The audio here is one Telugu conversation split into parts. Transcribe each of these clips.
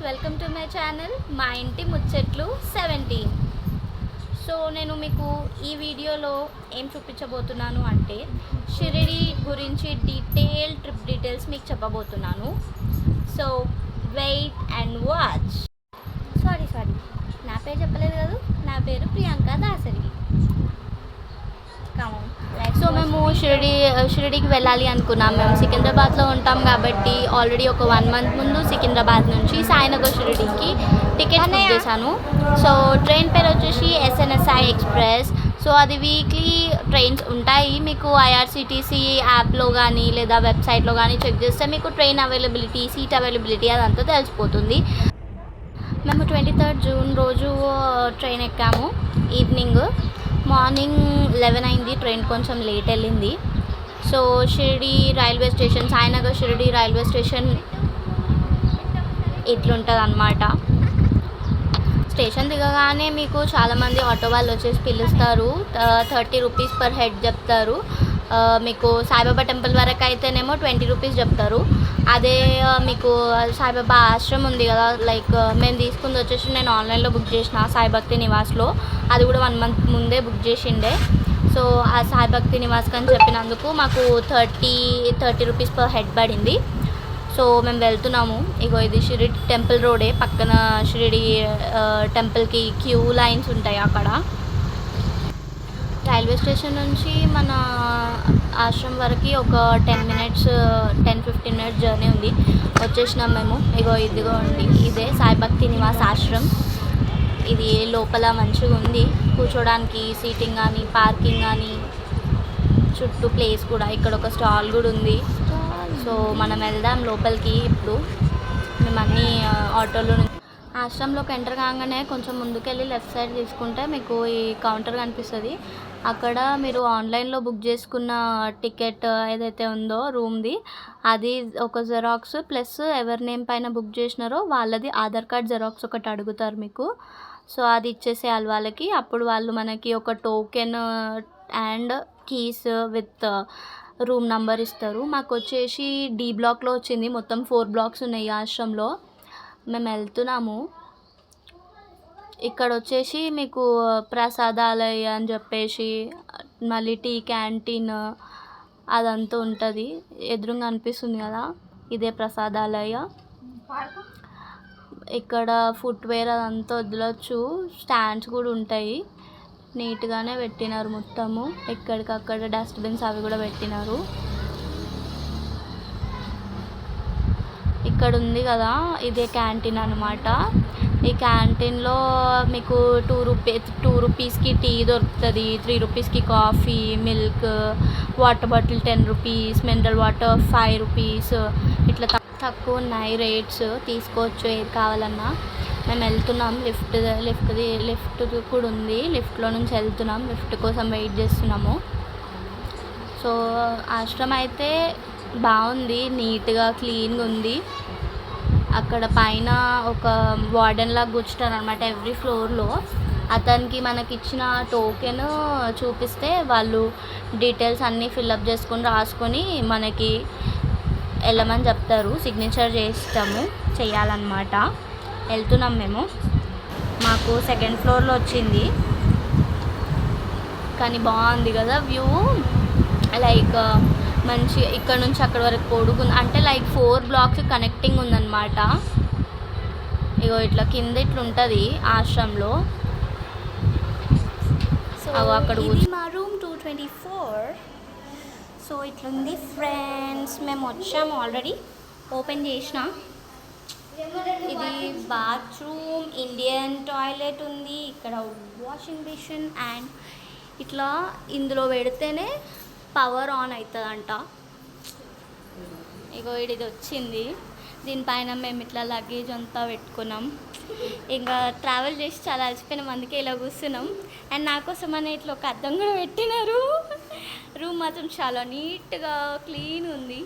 వెల్కమ్ టు మై ఛానల్ మా ఇంటి ముచ్చట్లు 17. సో నేను మీకు ఈ వీడియోలో ఏం చూపించబోతున్నాను అంటే షిరిడి గురించి ట్రిప్ డీటెయిల్స్ మీకు చెప్పబోతున్నాను. So wait and watch. Sorry నా పేరు చెప్పలేదు కదా, నా పేరు ప్రియాంక దాసరి. సో మేము షిరిడీకి వెళ్ళాలి అనుకున్నాం. మేము సికింద్రాబాద్లో ఉంటాం కాబట్టి ఆల్రెడీ ఒక 1 month ముందు సికింద్రాబాద్ నుంచి సాయినగర్ షిరిడీకి టికెట్ బుక్ చేశాను. సో ట్రైన్ పేరు వచ్చేసి SNSI ఎక్స్ప్రెస్. సో అది వీక్లీ ట్రైన్స్ ఉంటాయి. మీకు IRCTC యాప్లో కానీ లేదా వెబ్సైట్లో కానీ చెక్ చేస్తే మీకు ట్రైన్ అవైలబిలిటీ, సీట్ అవైలబిలిటీ అదంతా తెలిసిపోతుంది. మేము 23rd June రోజు ట్రైన్ ఎక్కాము. ఈవినింగ్, మార్నింగ్ 11 అయింది. ట్రైన్ కొంచెం లేట్ వెళ్ళింది. So Shirdi railway station, Sainagar Shirdi railway station ఇట్లుంటుంది అన్నమాట. స్టేషన్ దిగగానే మీకు చాలామంది ఆటో వాళ్ళు వచ్చేసి పిలుస్తారు. 30 రూపీస్ పర్ హెడ్ చెప్తారు. మీకు సాయిబాబా టెంపుల్ వరకు అయితేనేమో 20 రూపీస్ చెప్తారు. అదే మీకు సాయిబాబా ఆశ్రమం ఉంది కదా, లైక్ మేము తీసుకుంది వచ్చేసి నేను ఆన్లైన్లో బుక్ చేసిన సాయిభక్తి నివాస్లో. అది కూడా 1 month ముందే బుక్ చేసిండే. సో ఆ సాయిభక్తి నివాస్కి అని చెప్పినందుకు మాకు 30 రూపీస్ పర్ హెడ్ పడింది. సో మేము వెళ్తున్నాము. ఇగో ఇది షిరిడి టెంపుల్ రోడే, పక్కన షిరిడి టెంపుల్కి క్యూ లైన్స్ ఉంటాయి అక్కడ. రైల్వే స్టేషన్ నుంచి మన ఆశ్రమం వరకు ఒక 10-15 minutes జర్నీ ఉంది. వచ్చేసినాం మేము. ఇదిగోండి, ఇదే సాయిభక్తి నివాస్ ఆశ్రమం. ఇది లోపల మంచిగా ఉంది కూర్చోడానికి, సీటింగ్ కానీ, పార్కింగ్ కానీ, చుట్టూ ప్లేస్ కూడా. ఇక్కడ ఒక స్టాల్ కూడా ఉంది. సో మనం వెళ్దాం లోపలికి. ఇప్పుడు మేము అన్ని ఆటోలో ఆశ్రమంలోకి ఎంటర్ కాగానే కొంచెం ముందుకెళ్ళి లెఫ్ట్ సైడ్ తీసుకుంటే మీకు ఈ కౌంటర్ కనిపిస్తుంది. అక్కడ మీరు ఆన్లైన్లో బుక్ చేసుకున్న టికెట్ ఏదైతే ఉందో రూమ్ది, అది ఒక జెరాక్స్ ప్లస్ ఎవరి నేమ్ పైన బుక్ చేసినారో వాళ్ళది ఆధార్ కార్డ్ జెరాక్స్ ఒకటి అడుగుతారు మీకు. సో అది ఇచ్చేసేయాలి వాళ్ళకి. అప్పుడు వాళ్ళు మనకి ఒక token and keys with room number ఇస్తారు. మాకు వచ్చేసి D బ్లాక్లో వచ్చింది. మొత్తం 4 blocks ఉన్నాయి ఆశ్రమంలో. మేము వెళ్తున్నాము. ఇక్కడ వచ్చేసి మీకు ప్రసాదాలయ అని చెప్పేసి, మళ్ళీ టీ క్యాంటీన్ అదంతా ఉంటుంది. ఎదురుగా అనిపిస్తుంది కదా, ఇదే ప్రసాదాలయ. ఇక్కడ ఫుట్వేర్ అదంతా వదలొచ్చు. స్టాండ్స్ కూడా ఉంటాయి. నీట్గానే పెట్టినారు మొత్తము. ఎక్కడికక్కడ డస్ట్బిన్స్ అవి కూడా పెట్టినారు. ఇక్కడ ఉంది కదా, ఇదే క్యాంటీన్ అనమాట. ఈ క్యాంటీన్లో మీకు 2 రూపీస్కి టీ దొరుకుతుంది, 3 రూపీస్కి coffee, milk, water bottle 10 rupees, mineral water 5 rupees. ఇట్లా తక్కువ ఉన్నాయి రేట్స్. తీసుకోవచ్చు ఏది కావాలన్నా. మేము వెళ్తున్నాం. లిఫ్ట్ కూడా ఉంది. లిఫ్ట్లో నుంచి వెళ్తున్నాం. లిఫ్ట్ కోసం వెయిట్ చేస్తున్నాము. సో ఆశ్రమం అయితే బాగుంది, నీట్గా క్లీన్గా ఉంది. అక్కడ పైన ఒక వార్డెన్ లాగా కూర్చుంటారు అనమాట ఎవ్రీ ఫ్లోర్లో. అతనికి మనకి ఇచ్చిన టోకెన్ చూపిస్తే వాళ్ళు డీటెయిల్స్ అన్నీ ఫిల్అప్ చేసుకొని రాసుకొని మనకి వెళ్ళమని చెప్తారు. సిగ్నేచర్ చేయాలన్నమాట. వెళ్తున్నాం మేము. మాకు 2nd floorలో వచ్చింది. కానీ బాగుంది కదా వ్యూ. లైక్ మంచి ఇక్కడ నుంచి అక్కడ వరకు పొడుగుంది. అంటే లైక్ 4 blocks కనెక్టింగ్ ఉందన్నమాట. ఇగో ఇట్లా కింద ఇట్లా ఉంటుంది ఆశ్రమంలో. సో అక్కడ మా రూమ్ 224. సో ఇట్లుంది ఫ్రెండ్స్. మేము వచ్చాము ఆల్రెడీ. ఓపెన్ చేసిన. ఇది బాత్రూమ్, ఇండియన్ టాయిలెట్ ఉంది. ఇక్కడ వాషింగ్ మిషన్ అండ్ ఇట్లా ఇందులో పెడితేనే పవర్ ఆన్ అవుతుందంట. ఇగో ఇది వచ్చింది. దీనిపైన మేము ఇట్లా లగేజ్ అంతా పెట్టుకున్నాం. ఇంకా ట్రావెల్ చేసి చాలా అలసిపోయినాం, అందుకే ఇలా కూర్చున్నాం. అండ్ నాకోసం అనే ఇట్లా ఒక అద్దం కూడా పెట్టినారు. రూమ్ మాత్రం చాలా నీట్గా క్లీన్ ఉంది.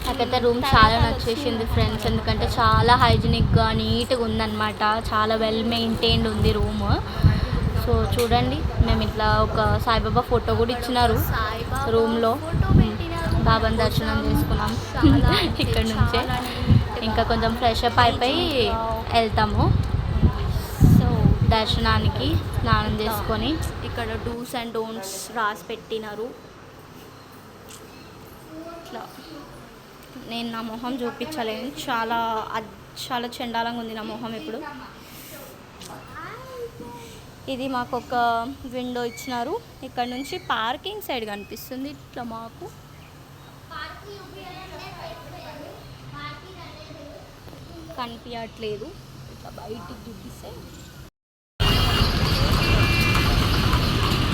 నాకైతే రూమ్ చాలా నచ్చేసింది ఫ్రెండ్స్. ఎందుకంటే చాలా హైజీనిక్గా నీట్గా ఉందన్నమాట. చాలా వెల్ మెయింటైన్డ్ ఉంది రూమ్. సో చూడండి, మేము ఇట్లా ఒక సాయిబాబా ఫోటో కూడా ఇచ్చినారు రూమ్లో. బాబాని దర్శనం చేసుకున్నాం ఇక్కడ నుంచే. ఇంకా కొంచెం ఫ్రెష్ అప్ అయిపోయి వెళ్తాము దర్శనానికి. స్నానం చేసుకొని ఇక్కడ డూస్ అండ్ డోంట్స్ రాసి పెట్టినారు. ఇట్లా నేను నా మొహం చూపించలేను, చాలా చాలా చండాలంగా ఉంది నా మొహం ఇప్పుడు. ఇది మాకు ఒక విండో ఇచ్చినారు, ఇక్కడ నుంచి పార్కింగ్ సైడ్ కనిపిస్తుంది. ఇట్లా మాకు కనిపించట్లేదు, ఇట్లా బయటికి చూపిస్తే.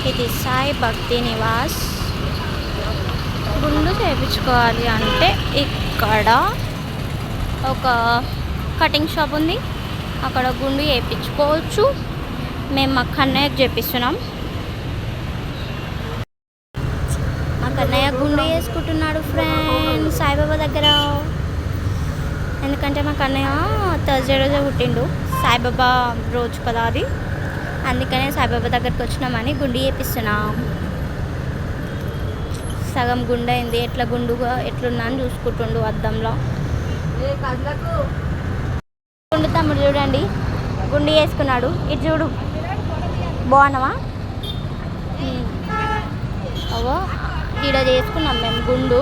ఇది సాయి భక్తి నివాస్. గుండు చేయించుకోవాలి అంటే ఇక్కడ ఒక కటింగ్ షాప్ ఉంది, అక్కడ గుండు చేయించుకోవచ్చు. మేము మా కన్నయ్యకు చేపిస్తున్నాం. మా కన్నయ్య గుండు వేసుకుంటున్నాడు ఫ్రెండ్స్ సాయిబాబా దగ్గర. ఎందుకంటే మా కన్నయ్య థర్స్డే రోజే పుట్టిండు, సాయిబాబా రోజు కదా అది, అందుకనే సాయిబాబా దగ్గరికి వచ్చినామని గుండు చేపిస్తున్నాం. సగం గుండు అయింది, ఎట్లా గుండుగా ఎట్లున్నా అని చూసుకుంటుండు అద్దంలో. గుండు తమ్ముడు చూడండి, గుండు వేసుకున్నాడు. ఇటు చూడు, బాగున్నావా? అవో ఈడ చేసుకున్నాం మేము గుండు.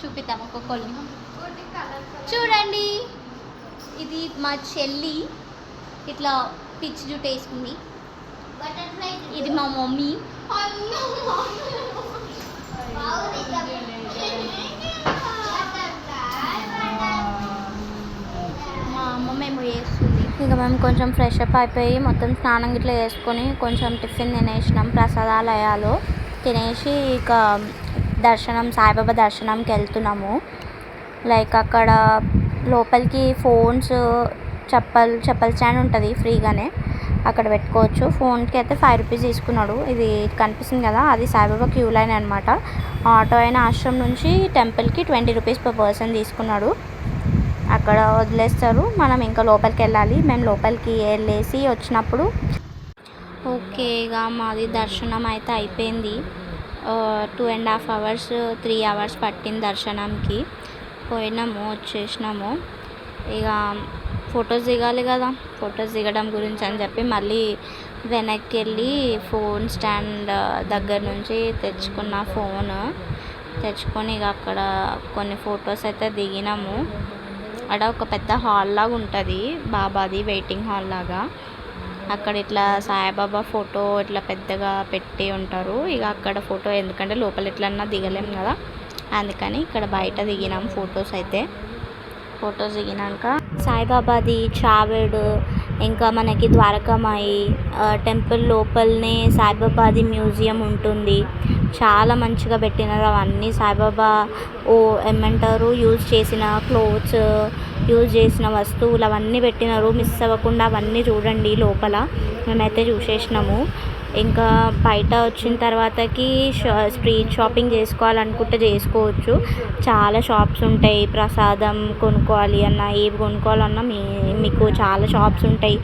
చూపిద్దాం ఒక్కొక్కరిని. చూడండి, ఇది మా చెల్లి ఇట్లా పిచ్చి జుట్టు వేసుకుంది. ఇది మా మమ్మీ. మా అమ్మ మేము వేస్తుంది. ఇక మేము కొంచెం ఫ్రెష్ అప్ అయిపోయి మొత్తం స్నానం గిట్లా వేసుకొని కొంచెం టిఫిన్ తినేసినాం ప్రసాదాలయాలు తినేసి ఇక దర్శనం సాయిబాబా దర్శనంకి వెళ్తున్నాము. లైక్ అక్కడ లోపలికి ఫోన్స్ చెప్పల్ స్టాండ్ ఉంటుంది ఫ్రీగానే, అక్కడ పెట్టుకోవచ్చు. ఫోన్కి అయితే 5 రూపీస్ తీసుకున్నాడు. ఇది కనిపిస్తుంది కదా, అది సాయిబాబా క్యూ లైన్ అనమాట. ఆటో అయిన ఆశ్రమం నుంచి టెంపుల్కి 20 రూపీస్ పర్ పర్సన్ తీసుకున్నాడు. అక్కడ వదిలేస్తారు, మనం ఇంకా లోపలికి వెళ్ళాలి. మేము లోపలికి వెళ్ళేసి వచ్చినప్పుడు ఓకే ఇక మాది దర్శనం అయితే అయిపోయింది. 2.5 అవర్స్ 3 అవర్స్ పట్టింది దర్శనంకి. పోయినాము, వచ్చేసినాము. ఇక ఫొటోస్ దిగాలి కదా, ఫొటోస్ దిగడం గురించి అని చెప్పి మళ్ళీ వెనక్కి వెళ్ళి ఫోన్ స్టాండ్ దగ్గర నుంచి తెచ్చుకున్న ఫోన్ తెచ్చుకొని ఇక అక్కడ కొన్ని ఫొటోస్ అయితే దిగినాము. అక్కడ ఒక పెద్ద హాల్ లాగా ఉంటుంది బాబాది, వెయిటింగ్ హాల్ లాగా. అక్కడ ఇట్లా సాయిబాబా ఫోటో ఇట్లా పెద్దగా పెట్టి ఉంటారు. ఇక అక్కడ ఫోటో ఎందుకంటే లోపల ఎట్లన్నా దిగలేం కదా, అందుకని ఇక్కడ బయట దిగినాం ఫొటోస్ అయితే. ఫొటోస్ దిగినాక సాయిబాబాది చావెడు, ఇంకా మనకి ద్వారకామాయి టెంపుల్ లోపలనే సాయిబాబాది మ్యూజియం ఉంటుంది. చాలా మంచిగా పెట్టినారు అవన్నీ. సాయిబాబా ఏమంటారు యూజ్ చేసిన క్లోత్స్, యూజ్ చేసిన వస్తువులు అవన్నీ పెట్టినారు. మిస్ అవ్వకుండా అవన్నీ చూడండి లోపల. మేమైతే చూసేసినాము. ఇంకా బయట వచ్చిన తర్వాతకి స్ట్రీట్ షాపింగ్ చేసుకోవాలనుకుంటే చేసుకోవచ్చు. చాలా షాప్స్ ఉంటాయి, ప్రసాదం కొనుక్కోవాలి అన్నా ఏవి కొనుక్కోవాలన్నా మీకు చాలా షాప్స్ ఉంటాయి,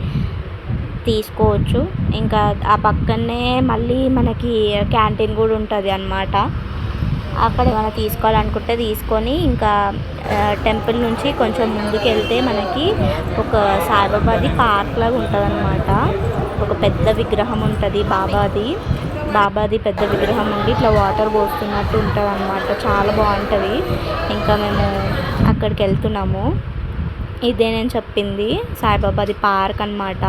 తీసుకోవచ్చు. ఇంకా ఆ పక్కనే మళ్ళీ మనకి క్యాంటీన్ కూడా ఉంటుంది అన్నమాట. అక్కడ ఏమైనా తీసుకోవాలనుకుంటే తీసుకొని ఇంకా టెంపుల్ నుంచి కొంచెం ముందుకు వెళ్తే మనకి ఒక సాయిబాబాది పార్క్ లాగా ఉంటుంది అన్నమాట. ఒక పెద్ద విగ్రహం ఉంటుంది బాబాది పెద్ద విగ్రహం ఉండి ఇట్లా వాటర్ పోస్తున్నట్టు ఉంటుంది అన్నమాట. చాలా బాగుంటుంది. ఇంకా మేము అక్కడికి వెళ్తున్నాము. ఇదే నేను చెప్పింది సాయిబాబాది పార్క్ అన్నమాట.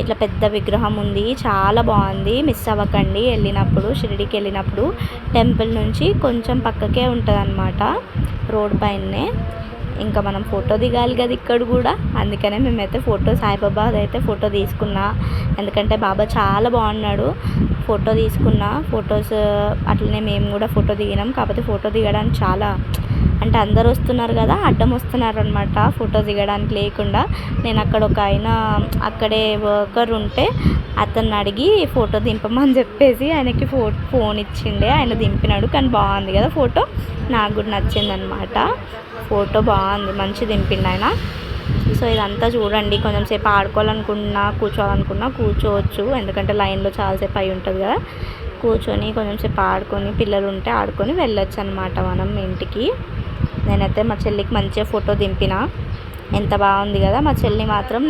ఇట్లా పెద్ద విగ్రహం ఉంది, చాలా బాగుంది. మిస్ అవ్వకండి వెళ్ళినప్పుడు, షిరిడీకి వెళ్ళినప్పుడు. టెంపుల్ నుంచి కొంచెం పక్కకే ఉంటుంది అన్నమాట, రోడ్ పైనే. ఇంకా మనం ఫోటో దిగాలి కదా ఇక్కడ కూడా, అందుకనే మేమైతే సాయిబాబా అయితే ఫోటో తీసుకున్నా. ఎందుకంటే బాబా చాలా బాగున్నాడు. ఫోటో తీసుకున్నా. ఫొటోస్ అట్లనే మేము కూడా ఫోటో దిగినాం. కాకపోతే ఫోటో దిగడానికి చాలా అంటే అందరు వస్తున్నారు కదా, అడ్డం వస్తున్నారు అనమాట ఫోటో దిగడానికి లేకుండా. నేను అక్కడ ఒక ఆయన అక్కడే వర్కర్ ఉంటే అతన్ని అడిగి ఫోటో దింపమని చెప్పేసి ఆయనకి ఫోన్ ఇచ్చిండే, ఆయన దింపినాడు. కానీ బాగుంది కదా ఫోటో, నాకు కూడా నచ్చింది అనమాట. ఫోటో బాగుంది, మంచి దింపిండు ఆయన. సో ఇదంతా చూడండి. కొంచెం సేపు ఆడుకోవాలనుకున్నా కూర్చోవాలనుకున్నా కూర్చోవచ్చు, ఎందుకంటే లైన్లో చాలాసేపు అయి ఉంటుంది కదా, కూర్చొని కొంచెంసేపు ఆడుకొని, పిల్లలు ఉంటే ఆడుకొని వెళ్ళొచ్చు అనమాట మనం ఇంటికి. నేనైతే మా చెల్లికి మంచిగా ఫోటో దింపిన. ఎంత బాగుంది కదా. మా చెల్లి మాత్రం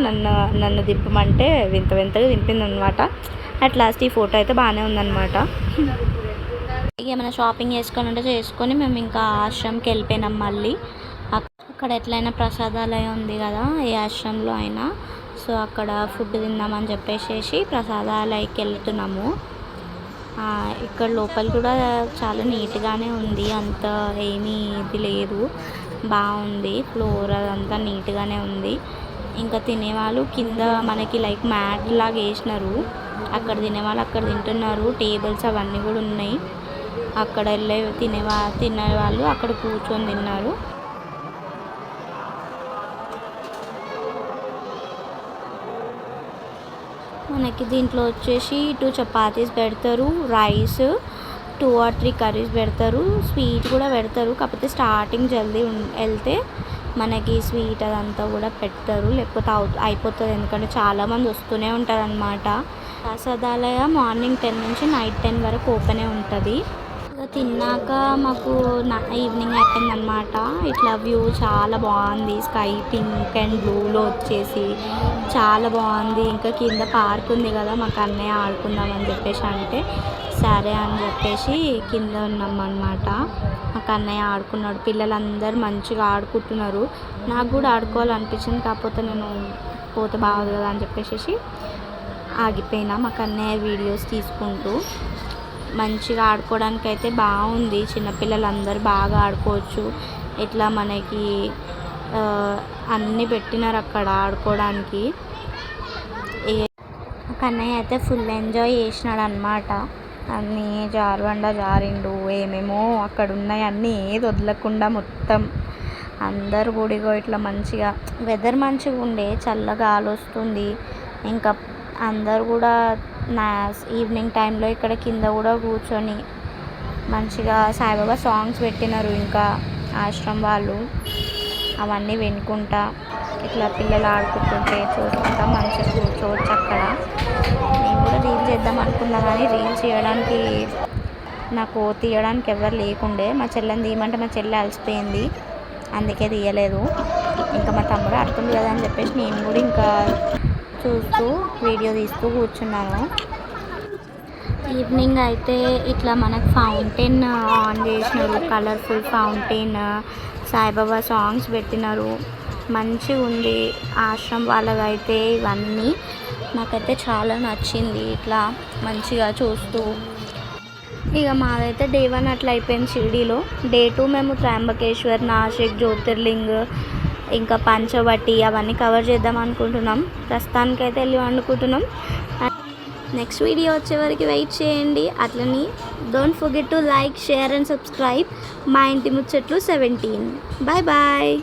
నన్ను దింపమంటే వింత వింతగా దింపింది అనమాట. అట్ లాస్ట్ ఈ ఫోటో అయితే బాగానే ఉందన్నమాట. ఇక ఏమైనా షాపింగ్ చేసుకొని ఉంటే చేసుకొని మేము ఇంకా ఆశ్రమంకి వెళ్ళిపోయినాం మళ్ళీ. అక్కడ ఎట్లయినా ప్రసాదాలయం ఉంది కదా ఏ ఆశ్రమంలో అయినా, సో అక్కడ ఫుడ్ తిందామని చెప్పేసి ప్రసాదాలయకి వెళ్తున్నాము. ఇక్కడ లోపల కూడా చాలా నీట్గానే ఉంది, అంత ఏమీ ఇది లేదు, బాగుంది. ఫ్లోర్ అదంతా నీట్గానే ఉంది. ఇంకా తినేవాళ్ళు కింద మనకి లైక్ మ్యాట్ లాగా వేసినారు, అక్కడ తినేవాళ్ళు అక్కడ తింటున్నారు. టేబుల్స్ అవన్నీ కూడా ఉన్నాయి. అక్కడ వెళ్ళే తినేవాళ్ళు అక్కడ కూర్చొని తిన్నారు. మనకి దీంట్లో వచ్చేసి 2 చపాతీస్ పెడతారు, రైస్ 2 or 3 కర్రీస్ పెడతారు, స్వీట్ కూడా పెడతారు. కాకపోతే స్టార్టింగ్ జల్దీ వెళ్తే మనకి స్వీట్ అదంతా కూడా పెడతారు, లేకపోతే అయిపోతుంది. ఎందుకంటే చాలామంది వస్తూనే ఉంటారు అన్నమాట. ప్రసాదాలయ మార్నింగ్ 10 నుంచి నైట్ 10 వరకు ఓపెనే ఉంటుంది. తిన్నాక మాకు ఈవినింగ్ అయిపోయిందనమాట. ఇట్లా వ్యూ చాలా బాగుంది, స్కై పింక్ అండ్ బ్లూలో వచ్చేసి చాలా బాగుంది. ఇంకా కింద పార్క్ ఉంది కదా, మాకు అన్నయ్య ఆడుకుందామని చెప్పేసి అంటే సరే అని చెప్పేసి కింద ఉన్నాం అనమాట. మాకు అన్నయ్య ఆడుకున్నాడు, పిల్లలందరూ మంచిగా ఆడుకుంటున్నారు. నాకు కూడా ఆడుకోవాలనిపించింది, కాకపోతే నేను పోతే బాగోదు కదా అని చెప్పేసి ఆగిపోయినా. మాకు అన్నయ్య వీడియోస్ తీసుకుంటూ మంచిగా ఆడుకోవడానికి అయితే బాగుంది. చిన్నపిల్లలు అందరూ బాగా ఆడుకోవచ్చు. ఇట్లా మనకి అన్నీ పెట్టినారు అక్కడ ఆడుకోవడానికి. కన్నయ్య అయితే ఫుల్ ఎంజాయ్ చేసినాడు అనమాట. అన్నీ జారుబండ జారిండు, ఏమేమో అక్కడ ఉన్నాయి అన్నీ ఏది వదలకుండా మొత్తం అందరు గుడిగో. ఇట్లా మంచిగా వెదర్ మంచిగా ఉండే, చల్లగా గాలి వస్తుంది. ఇంకా అందరు కూడా ఈవినింగ్ టైంలో ఇక్కడ కింద కూడా కూర్చొని మంచిగా సాయిబాబా సాంగ్స్ పెట్టినారు. ఇంకా ఆశ్రమం వాళ్ళు అవన్నీ వినుకుంటా ఇట్లా పిల్లలు ఆడుకుంటుంటే చూసుకుంటా మంచిగా కూర్చోవచ్చు అక్కడ. నేను కూడా రీల్ చేద్దాం అనుకున్నా, కానీ రీల్ చేయడానికి నాకు తీయడానికి ఎవరు లేకుండే. మా చెల్లెని తీయమంటే మా చెల్లె అలసిపోయింది, అందుకే తీయలేదు. ఇంకా మా తమ్ముడు ఆడుతుంది కదా అని చెప్పేసి నేను కూడా ఇంకా చూస్తూ వీడియో తీస్తూ కూర్చున్నాను. ఈవినింగ్ అయితే ఇట్లా మనకు ఫౌంటైన్ ఆన్ చేసినారు, కలర్ఫుల్ ఫౌంటైన్, సాయిబాబా సాంగ్స్ పెట్టినారు. మంచిగా ఉంది ఆశ్రమం వాళ్ళదైతే. ఇవన్నీ నాకైతే చాలా నచ్చింది, ఇట్లా మంచిగా చూస్తూ. ఇక మాదైతే డే 1 అట్లా అయిపోయింది షిరిడీలో. డే 2 మేము త్రయంబకేశ్వర్, నాసిక్, జ్యోతిర్లింగ్, ఇంకా పంచవటి అవన్నీ కవర్ చేద్దాం అనుకుంటున్నాం. ప్రస్తుతానికైతే వెళ్ళి వండుకుంటున్నాం. నెక్స్ట్ వీడియో వచ్చే వరకు వెయిట్ చేయండి. అట్లని don't forget to like, share and subscribe మా ఇంటి ముచ్చట్లు 17. Bye bye.